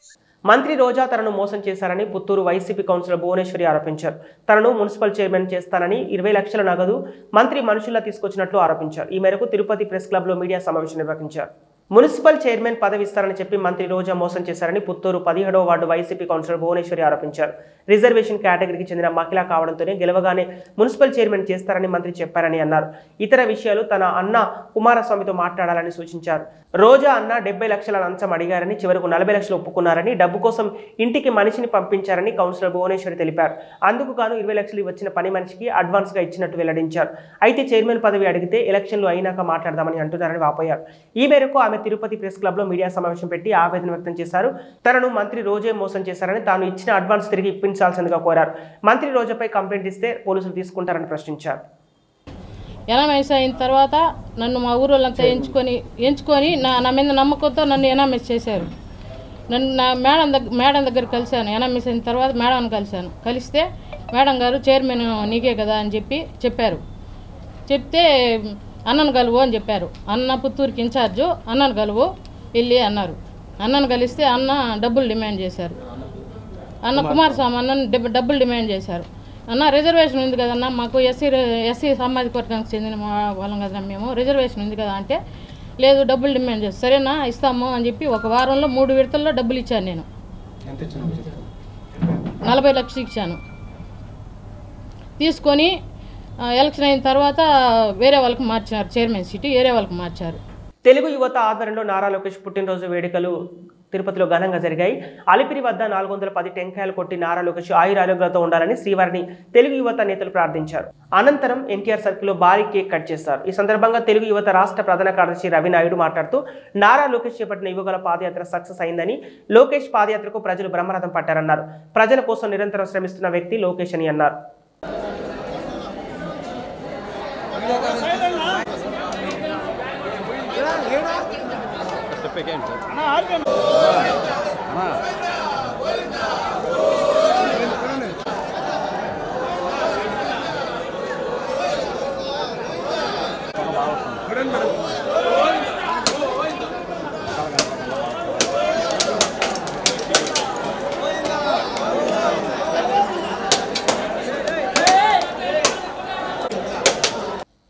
మంత్రి రోజా తనను మోసం చేశారని పుత్తూరు వైసీపీ కౌన్సిలర్ భువనేశ్వరి ఆరోపించారు. తనను మున్సిపల్ చైర్మన్ చేస్తానని 20 లక్షల నగదు మంత్రి మనుషుల్లా తీసుకొచ్చినట్లు ఆరోపించారు. ఈ మేరకు తిరుపతి ప్రెస్ క్లబ్లో మీడియా సమావేశం నిర్వహించారు. మున్సిపల్ చైర్మన్ పదవి ఇస్తారని చెప్పి మంత్రి రోజా మోసం చేశారని పుత్తూరు 17వ వార్డు వైసీపీ కౌన్సిలర్ భువనేశ్వరి ఆరోపించారు. రిజర్వేషన్ కేటగిరీకి చెందిన మహిళ కావడంతోనే గెలవగానే మున్సిపల్ చైర్మన్ చేస్తారని మంత్రి చెప్పారని అన్నారు. ఇతర విషయాలు తన అన్న కుమారస్వామితో మాట్లాడాలని సూచించారు. రోజా అన్న 70 లక్షల లంచం అడిగారని, చివరకు 40 లక్షలు ఒప్పుకున్నారని, డబ్బు కోసం ఇంటికి మనిషిని పంపించారని కౌన్సిలర్ భువనేశ్వరి తెలిపారు. అందుకు గాను 20 లక్షలు వచ్చిన పని మనిషికి అడ్వాన్స్ గా ఇచ్చినట్టు వెల్లడించారు. అయితే చైర్మన్ పదవి అడిగితే ఎలక్షన్లు అయినాక మాట్లాడదామని అంటున్నారని వాపోయారు. ఈ మేరకు ఆమె తిరుపతి ప్రెస్ క్లబ్ లో మీడియా సమావేశం పెట్టి ఆవేదన వ్యక్తం చేశారు. తనను మంత్రి రోజే మోసం చేశారని, తాను ఇచ్చిన అడ్వాన్స్ తిరిగి ఇప్పించాల్సిందిగా కోరారు. మంత్రి రోజాపై కంప్లైంట్ ఇస్తే పోలీసులు తీసుకుంటారని ప్రశ్నించారు. ఎనామేస్ అయిన తర్వాత నన్ను మా ఊరోళ్ళంతా ఎంచుకొని నా మీద నమ్మకంతో నన్ను ఎనామేస్ చేశారు. నన్ను నా మేడం దగ్గర కలిశాను. ఎనామేస్ అయిన తర్వాత మేడం కలిశాను. కలిస్తే మేడం గారు చైర్మన్ నీకే కదా అని చెప్పారు. చెప్తే అన్నను కలువు అని చెప్పారు. అన్న పుత్తూరుకి ఇన్ఛార్జు, అన్నను కలువు వెళ్ళి అన్నారు. అన్నను కలిస్తే అన్న డబ్బులు డిమాండ్ చేశారు. అన్న కుమారస్వామి అన్నను డబ్బులు డిమాండ్ చేశారు. అన్న రిజర్వేషన్ ఉంది కదన్నా, మాకు ఎస్సీ సామాజిక వర్గానికి చెందిన వాళ్ళం కదా, మేము రిజర్వేషన్ ఉంది కదా అంటే, లేదు డబ్బులు డిమాండ్ చేస్తారు. సరేనా ఇస్తాము అని చెప్పి ఒక వారంలో 3 విడతల్లో డబ్బులు ఇచ్చాను. నేను 40 లక్షలు ఇచ్చాను. తీసుకొని ఎలక్షన్ అయిన తర్వాత వేరే వాళ్ళకి మార్చారు, చైర్మన్ సీటు వేరే వాళ్ళకి మార్చారు. తెలుగు యువత ఆధ్వర్యంలో నారా లోకేష్ పుట్టినరోజు వేడుకలు తిరుపతిలో ఘనంగా జరిగాయి. అలిపిరి వద్ద 410 టెంకాయలు కొట్టి నారా లోకేష్ ఆయురారోగ్యాలతో ఉండాలని శ్రీవారిని తెలుగు యువత నేతలు ప్రార్థించారు. అనంతరం ఎన్టీఆర్ సర్కిల్లో భారీ కేక్ కట్ చేశారు. ఈ సందర్భంగా తెలుగు యువత రాష్ట్ర ప్రధాన కార్యదర్శి రవి నాయుడు మాట్లాడుతూ నారా లోకేష్ చేపట్టిన యువగల పాదయాత్ర సక్సెస్ అయిందని, లోకేష్ పాదయాత్రకు ప్రజలు బ్రహ్మరథం పట్టారన్నారు. ప్రజల కోసం నిరంతరం శ్రమిస్తున్న వ్యక్తి లోకేష్ అని అన్నారు.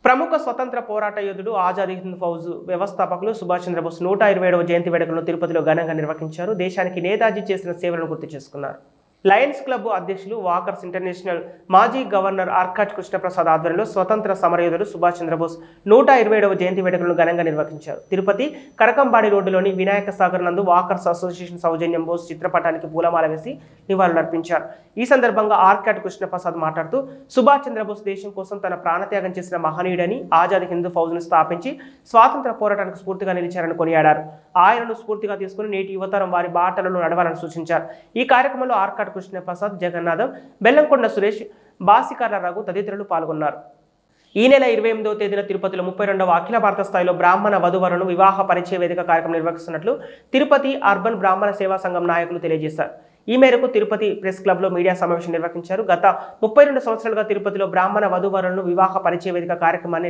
ప్రముఖ స్వతంత్ర పోరాట యోధుడు ఆజాద్ హింద్ ఫౌజ్ వ్యవస్థాపకులు సుభాష్ చంద్రబోస్ 127వ జయంతి వేడుకలను తిరుపతిలో ఘనంగా నిర్వహించారు. దేశానికి నేతాజీ చేసిన సేవలను గుర్తు చేసుకున్నారు. లయన్స్ క్లబ్ అధ్యక్షులు వాకర్స్ ఇంటర్నేషనల్ మాజీ గవర్నర్ ఆర్కాట్ కృష్ణప్రసాద్ ఆధ్వర్యంలో స్వతంత్ర సమరయోధుడు సుభాష్ చంద్రబోస్ 127వ జయంతి వేడుకలను ఘనంగా నిర్వహించారు. తిరుపతి కరకంబాడి రోడ్డులోని వినాయక సాగర్ నందు వాకర్స్ అసోసియేషన్ సౌజన్యం బోస్ చిత్రపటానికి పూలమాల వేసి నివాళులర్పించారు. ఈ సందర్భంగా ఆర్కాట్ కృష్ణప్రసాద్ మాట్లాడుతూ సుభాష్ చంద్రబోస్ దేశం కోసం తన ప్రాణత్యాగం చేసిన మహనీయుడని, ఆజాద్ హింద్ ఫౌజ్ను స్థాపించి స్వాతంత్ర పోరాటానికి స్ఫూర్తిగా నిలిచారని కొనియాడారు. ఆయనను స్ఫూర్తిగా తీసుకుని నేటి యువతరం వారి బాటలలో నడవాలని సూచించారు. ఈ కార్యక్రమంలో ఆర్కాట్ కృష్ణప్రసాద్, జగన్నాథం, బెల్లంకొండ సురేష్, బాసికర్ల రఘు తదితరులు పాల్గొన్నారు. ఈ నెల 28వ తేదీన తిరుపతిలో 32వ అఖిల భారత స్థాయిలో బ్రాహ్మణ వధువరులను వివాహ పరిచయ వేదిక కార్యక్రమం నిర్వహిస్తున్నట్లు తిరుపతి అర్బన్ బ్రాహ్మణ సేవా సంఘం నాయకులు తెలియజేశారు. ఈ మేరకు తిరుపతి ప్రెస్ క్లబ్లో మీడియా సమావేశం నిర్వహించారు. గత 32 సంవత్సరాలుగా తిరుపతిలో బ్రాహ్మణ వధువరులను వివాహ పరిచయ వేదిక కార్యక్రమాన్ని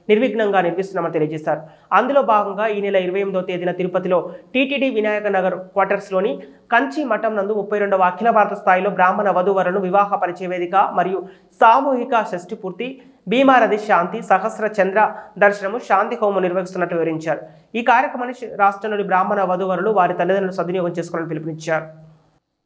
నిర్విఘ్నంగా నిర్వహిస్తున్నామని తెలియజేశారు. అందులో భాగంగా ఈ నెల 28వ తేదీన తిరుపతిలో టీటీడీ వినాయక నగర్ క్వార్టర్స్లోని కంచి మఠం నందు 32వ అఖిల భారత స్థాయిలో బ్రాహ్మణ వధువరులను వివాహ పరిచయ వేదిక మరియు సామూహిక షష్ఠి పూర్తి, భీమారథి శాంతి, సహస్ర చంద్ర దర్శనము, శాంతి హోమం నిర్వహిస్తున్నట్లు వివరించారు. ఈ కార్యక్రమాన్ని రాష్ట్రంలోని బ్రాహ్మణ వధువరులు వారి తల్లిదండ్రులు సద్వినియోగం చేసుకోవాలని పిలుపునిచ్చారు.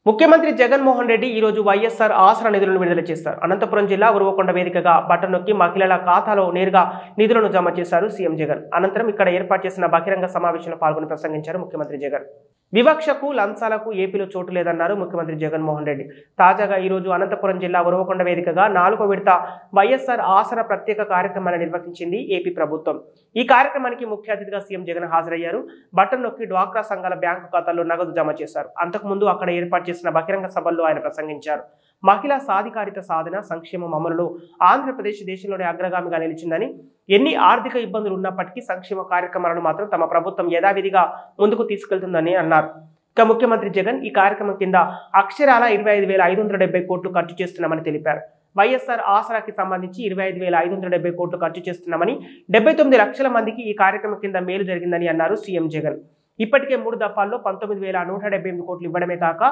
ముఖ్యమంత్రి జగన్మోహన్ రెడ్డి ఈరోజు వైఎస్ఆర్ ఆసరా నిధులను విడుదల చేశారు. అనంతపురం జిల్లా ఉరువకొండ వేదికగా బటన్ నొక్కి మహిళల ఖాతాలో నేరుగా నిధులను జమ చేశారు సీఎం జగన్. అనంతరం ఇక్కడ ఏర్పాటు చేసిన బహిరంగ సమావేశంలో పాల్గొని ప్రసంగించారు ముఖ్యమంత్రి జగన్. వివక్షకు, లంచాలకు ఏపీలో చోటు లేదన్నారు ముఖ్యమంత్రి జగన్మోహన్ రెడ్డి. తాజాగా ఈరోజు అనంతపురం జిల్లా ఉరువకొండ వేదికగా 4వ విడత వైఎస్ఆర్ ఆసరా ప్రత్యేక కార్యక్రమాన్ని నిర్వహించింది ఏపీ ప్రభుత్వం. ఈ కార్యక్రమానికి ముఖ్య అతిథిగా సీఎం జగన్ హాజరయ్యారు. బటన్ నొక్కి డ్వాక్రా సంఘాల బ్యాంకు ఖాతాల్లో నగదు జమ చేశారు. అంతకుముందు అక్కడ ఏర్పాటు చేసిన బహిరంగ సభల్లో ఆయన ప్రసంగించారు. మహిళా సాధికారిత సాధన, సంక్షేమం అమలులో ఆంధ్రప్రదేశ్ దేశంలోనే అగ్రగామిగా నిలిచిందని, ఎన్ని ఆర్థిక ఇబ్బందులు ఉన్నప్పటికీ సంక్షేమ కార్యక్రమాలను మాత్రం తమ ప్రభుత్వం యథావిధిగా ముందుకు తీసుకెళ్తుందని అన్నారు. ఇక ముఖ్యమంత్రి జగన్ ఈ కార్యక్రమం కింద అక్షరాల 25,570 కోట్లు ఖర్చు చేస్తున్నామని తెలిపారు. వైఎస్ఆర్ ఆసరాకి సంబంధించి 25,570 కోట్లు ఖర్చు చేస్తున్నామని, 79 లక్షల మందికి ఈ కార్యక్రమం కింద మేలు జరిగిందని అన్నారు సీఎం జగన్. ఇప్పటికే 3 దఫాల్లో 19,178 కోట్లు ఇవ్వడమే కాక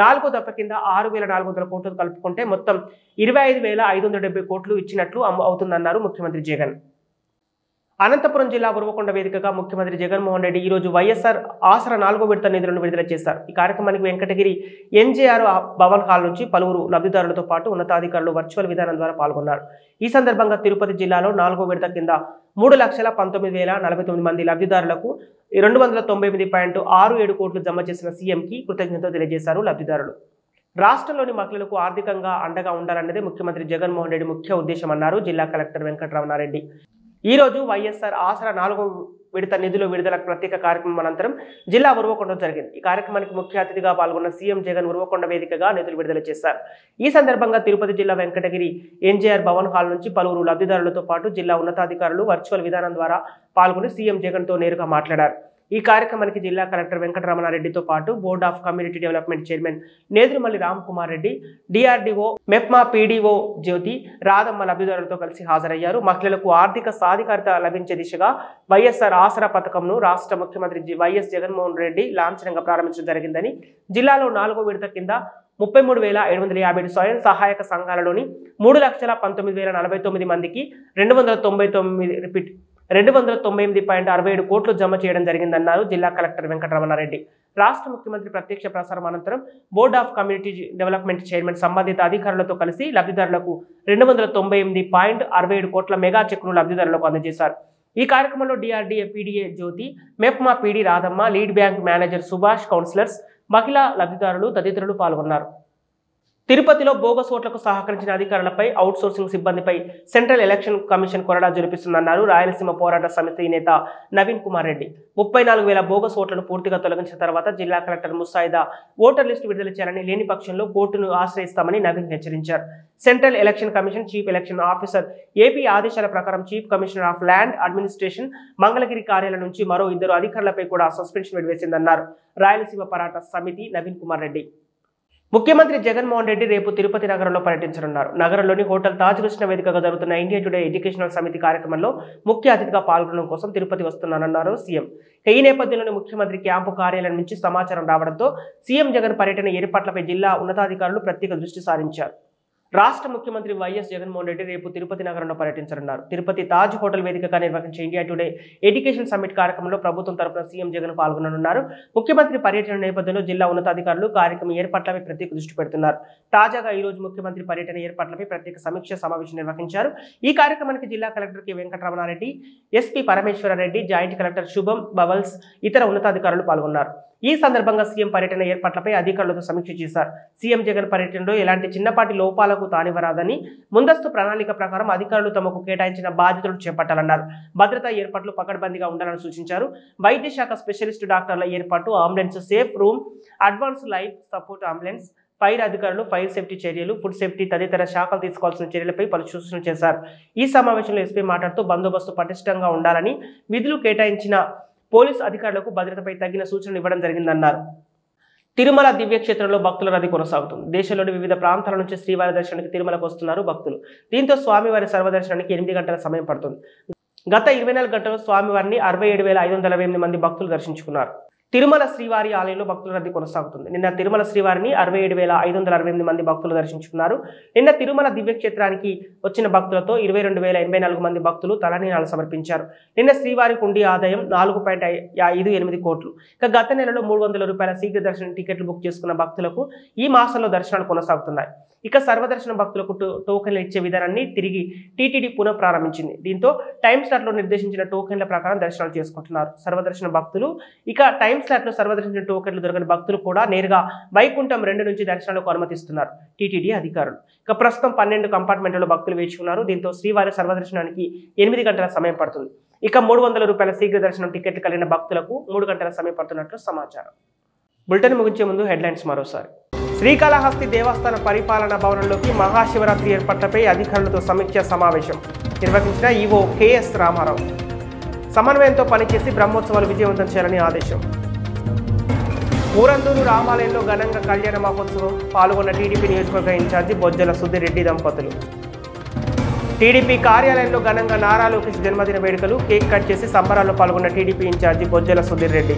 4వ దఫ కింద 6,400 కోట్లు కలుపుకుంటే మొత్తం 25,570 కోట్లు ఇచ్చినట్లు అవుతుందన్నారు ముఖ్యమంత్రి జగన్. అనంతపురం జిల్లా ఉరువకొండ వేదికగా ముఖ్యమంత్రి జగన్మోహన్ రెడ్డి ఈరోజు వైఎస్ఆర్ ఆసరా 4వ విడత నిధులను విడుదల చేశారు. ఈ కార్యక్రమానికి వెంకటగిరి ఎన్జేఆర్ భవన్ హాల్ నుంచి పలువురు లబ్ధిదారులతో పాటు ఉన్నతాధికారులు వర్చువల్ విధానం ద్వారా పాల్గొన్నారు. ఈ సందర్భంగా తిరుపతి జిల్లాలో 4వ విడత కింద 3,19,049 మంది లబ్ధిదారులకు 298.67 కోట్లు జమ చేసిన సీఎంకి కృతజ్ఞతలు తెలియజేశారు లబ్ధిదారులు. రాష్ట్రంలోని మహిళలకు ఆర్థికంగా అండగా ఉండాలన్నదే ముఖ్యమంత్రి జగన్మోహన్ రెడ్డి ముఖ్య ఉద్దేశమన్నారు జిల్లా కలెక్టర్ వెంకటరమణారెడ్డి. ఈ రోజు వైఎస్ఆర్ ఆసరా 4వ విడత నిధుల విడుదల ప్రత్యేక కార్యక్రమం అనంతరం జిల్లా ఉరువకొండ జరిగింది. ఈ కార్యక్రమానికి ముఖ్య అతిథిగా పాల్గొన్న సీఎం జగన్ ఉరువకొండ వేదికగా నిధులు విడుదల చేశారు. ఈ సందర్భంగా తిరుపతి జిల్లా వెంకటగిరి ఎన్జేఆర్ భవన్ హాల్ నుంచి పలువురు లబ్ధిదారులతో పాటు జిల్లా ఉన్నతాధికారులు వర్చువల్ విధానం ద్వారా పాల్గొని సీఎం జగన్ తో నేరుగా మాట్లాడారు. ఈ కార్యక్రమానికి జిల్లా కలెక్టర్ వెంకటరమణారెడ్డితో పాటు board of community development chairman Nedurumalli Ram Kumar Reddy, DRDO, MEPMA PDO Jyothi, Radhamma లబ్ధిదారులతో కలిసి హాజరయ్యారు. మహిళలకు ఆర్థిక సాధికారత లభించే దిశగా వైఎస్ఆర్ ఆసరా పథకంను రాష్ట్ర ముఖ్యమంత్రి వైఎస్ జగన్మోహన్ రెడ్డి లాంఛనంగా ప్రారంభించడం జరిగిందని, జిల్లాలో 4వ విడత కింద 33,750 స్వయం సహాయక సంఘాలలోని 3,19,049 మందికి 299 298.67 కోట్లు జమ చేయడం జరిగిందన్నారు జిల్లా కలెక్టర్ వెంకటరమణారెడ్డి. రాష్ట్ర ముఖ్యమంత్రి ప్రత్యక్ష ప్రసారం అనంతరం board of community development chairman సంబంధిత అధికారులతో కలిసి లబ్ధిదారులకు 299.67 కోట్ల మెగా చెక్కును లబ్ధిదారులకు అందజేశారు. ఈ కార్యక్రమంలో DRDA PDA Jyothi, MEPMA PD Radhamma, lead bank manager Subhash, councillors, మహిళా లబ్ధిదారులు తదితరులు పాల్గొన్నారు. తిరుపతిలో బోగస్ ఓట్లకు సహకరించిన అధికారులపై అవుట్సోర్సింగ్ సిబ్బందిపై సెంట్రల్ ఎలక్షన్ కమిషన్ కొరడా జరుపిస్తుందన్నారు రాయలసీమ పోరాట సమితి నేత నవీన్ కుమార్ రెడ్డి. 34,000 బోగస్ ఓట్లను పూర్తిగా తొలగించిన తర్వాత జిల్లా కలెక్టర్ ముసాయిదా ఓటర్ లిస్టు విడుదల చేయాలని, లేని పక్షంలో కోర్టును ఆశ్రయిస్తామని నవీన్ హెచ్చరించారు. Central election commission chief election officer AP ఆదేశాల ప్రకారం chief commissioner of land administration Mangalagiri కార్యాలయం నుంచి మరో 2 అధికారులపై కూడా సస్పెన్షన్ వేసిందన్నారు రాయలసీమ పోరాట సమితి నవీన్ కుమార్ రెడ్డి. ముఖ్యమంత్రి జగన్మోహన్ రెడ్డి రేపు తిరుపతి నగరంలో పర్యటించనున్నారు. నగరంలోని హోటల్ తాజ్ కృష్ణ వేదికగా జరుగుతున్న ఇండియా టుడే ఎడ్యుకేషనల్ సమితి కార్యక్రమంలో ముఖ్య అతిథిగా పాల్గొనడం కోసం తిరుపతి వస్తున్నానన్నారు సీఎం. ఈ నేపథ్యంలోని ముఖ్యమంత్రి క్యాంపు కార్యాలయం నుంచి సమాచారం రావడంతో సీఎం జగన్ పర్యటన ఏర్పాట్లపై జిల్లా ఉన్నతాధికారులు ప్రత్యేక దృష్టి సారించారు. రాష్ట్ర ముఖ్యమంత్రి వైఎస్ జగన్మోహన్ రెడ్డి రేపు తిరుపతి నగరంలో పర్యటించనున్నారు. తిరుపతి తాజ్ హోటల్ వేదికగా నిర్వహించే ఇండియా టుడే ఎడ్యుకేషన్ సమ్మిట్ కార్యక్రమంలో ప్రభుత్వం తరపున సీఎం జగన్ పాల్గొననున్నారు. ముఖ్యమంత్రి పర్యటన నేపథ్యంలో జిల్లా ఉన్నతాధికారులు కార్యక్రమం ఏర్పాట్లపై ప్రత్యేక దృష్టి పెడుతున్నారు. తాజాగా ఈ రోజు ముఖ్యమంత్రి పర్యటన ఏర్పాట్లపై ప్రత్యేక సమీక్ష సమావేశం నిర్వహించారు. ఈ కార్యక్రమానికి జిల్లా collector K Venkataramana Reddy, SP Parameswara Reddy, joint collector Shubham బవల్స్, ఇతర ఉన్నతాధికారులు పాల్గొన్నారు. ఈ సందర్భంగా సీఎం పర్యటన ఏర్పాట్లపై అధికారులతో సమీక్ష చేశారు. సీఎం జగన్ పర్యటనలో ఎలాంటి చిన్నపాటి లోపాలకు తానివ్వరాదని, ముందస్తు ప్రణాళిక ప్రకారం అధికారులు తమకు కేటాయించిన బాధ్యతలు చేపట్టాలన్నారు. భద్రతా ఏర్పాట్లు పకడ్బందీగా ఉండాలని సూచించారు. వైద్య శాఖ స్పెషలిస్టు డాక్టర్ల ఏర్పాటు, ambulance safe room, advance life support ambulance, fire అధికారులు, ఫైర్ సేఫ్టీ చర్యలు, ఫుడ్ సేఫ్టీ తదితర శాఖలు తీసుకోవాల్సిన చర్యలపై పలు సూచనలు చేశారు. ఈ సమావేశంలో ఎస్పీ మాట్లాడుతూ బందోబస్తు పటిష్టంగా ఉండాలని, విధులు కేటాయించిన పోలీసు అధికారులకు భద్రతపై తగిన సూచనలు ఇవ్వడం జరిగిందన్నారు. తిరుమల దివ్యక్షేత్రంలో భక్తుల రద్దీ కొనసాగుతుంది. దేశంలోని వివిధ ప్రాంతాల నుంచి శ్రీవారి దర్శనానికి తిరుమలకు వస్తున్నారు భక్తులు. దీంతో స్వామివారి సర్వదర్శనానికి 8 గంటల సమయం పడుతుంది. గత 24 గంటల్లో స్వామివారిని 67,528 మంది భక్తులు దర్శించుకున్నారు. తిరుమల శ్రీవారి ఆలయంలో భక్తుల రద్దీ కొనసాగుతుంది. నిన్న తిరుమల శ్రీవారిని 67,528 మంది భక్తులు దర్శించుకున్నారు. నిన్న తిరుమల దివ్యక్షేత్రానికి వచ్చిన భక్తులతో 22,084 మంది భక్తులు తలనీలాలు సమర్పించారు. నిన్న శ్రీవారి హుండీ ఆదాయం 4.58 కోట్లు. ఇక గత నెలలో 300 రూపాయల శీఘ్ర దర్శనం టికెట్లు బుక్ చేసుకున్న భక్తులకు ఈ మాసంలో దర్శనాలు కొనసాగుతున్నాయి. ఇక సర్వదర్శన భక్తులకు టోకెన్లు ఇచ్చే విధానాన్ని తిరిగి టీటీడీ పునః ప్రారంభించింది. దీంతో టైం స్లాట్లో నిర్దేశించిన టోకెన్ల ప్రకారం దర్శనాలు చేసుకుంటున్నారు సర్వదర్శన భక్తులు. ఇక టైం స్లాట్లో సర్వదర్శన టోకెన్లు దొరకని భక్తులు కూడా నేరుగా వైకుంఠం 2 నుంచి దర్శనాలకు అనుమతిస్తున్నారు టీటీడీ అధికారులు. ఇక ప్రస్తుతం 12 కంపార్ట్మెంట్లలో భక్తులు వేచి ఉన్నారు. దీంతో శ్రీవారి సర్వదర్శనానికి 8 గంటల సమయం పడుతుంది. ఇక 300 రూపాయల శీఘ్ర దర్శనం టికెట్లు కలిగిన భక్తులకు 3 గంటల సమయం పడుతున్నట్లు సమాచారం. బులెటిన్ ముగించే ముందు హెడ్లైన్స్ మరోసారి. శ్రీకాళహస్తి దేవస్థాన పరిపాలనా భవనంలోకి మహాశివరాత్రి ఏర్పాట్లపై అధికారులతో సమీక్ష సమావేశం నిర్వహించిన ఈవో కెఎస్ రామారావు. సమన్వయంతో పనిచేసి బ్రహ్మోత్సవాలు విజయవంతం చేయాలని ఆదేశం. ఊరందూరు రామాలయంలో ఘనంగా కళ్యాణ మహోత్సవం పాల్గొన్న టీడీపీ నియోజకవర్గ ఇన్ఛార్జి బొజ్జల సుధీరెడ్డి దంపతులు. టీడీపీ కార్యాలయంలో ఘనంగా నారా లోకేష్ జన్మదిన వేడుకలు, కేక్ కట్ చేసి సంబరాల్లో పాల్గొన్న టీడీపీ ఇన్ఛార్జి బొజ్జల సుధీరెడ్డి.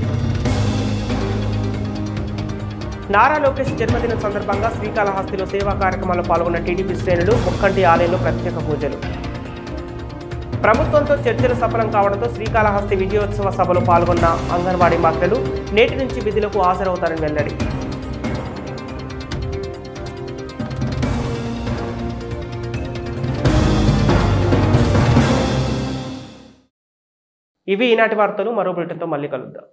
నారా లోకేష్ జన్మదినం సందర్భంగా శ్రీకాళహస్తిలో సేవా కార్యక్రమాల్లో పాల్గొన్న టీడీపీ శ్రేణులు, ముక్కంటి ఆలయంలో ప్రత్యేక పూజలు. ప్రభుత్వంతో చర్చలు సఫలం కావడంతో శ్రీకాళహస్తి విజయోత్సవ సభలో పాల్గొన్న అంగన్వాడీ మహిళలు నేటి నుంచి విధులకు హాజరవుతారని వెల్లడి. ఇవి ఈనాటి వార్తలు. మరో బులెటిన్తో మళ్ళీ కలుద్దాం.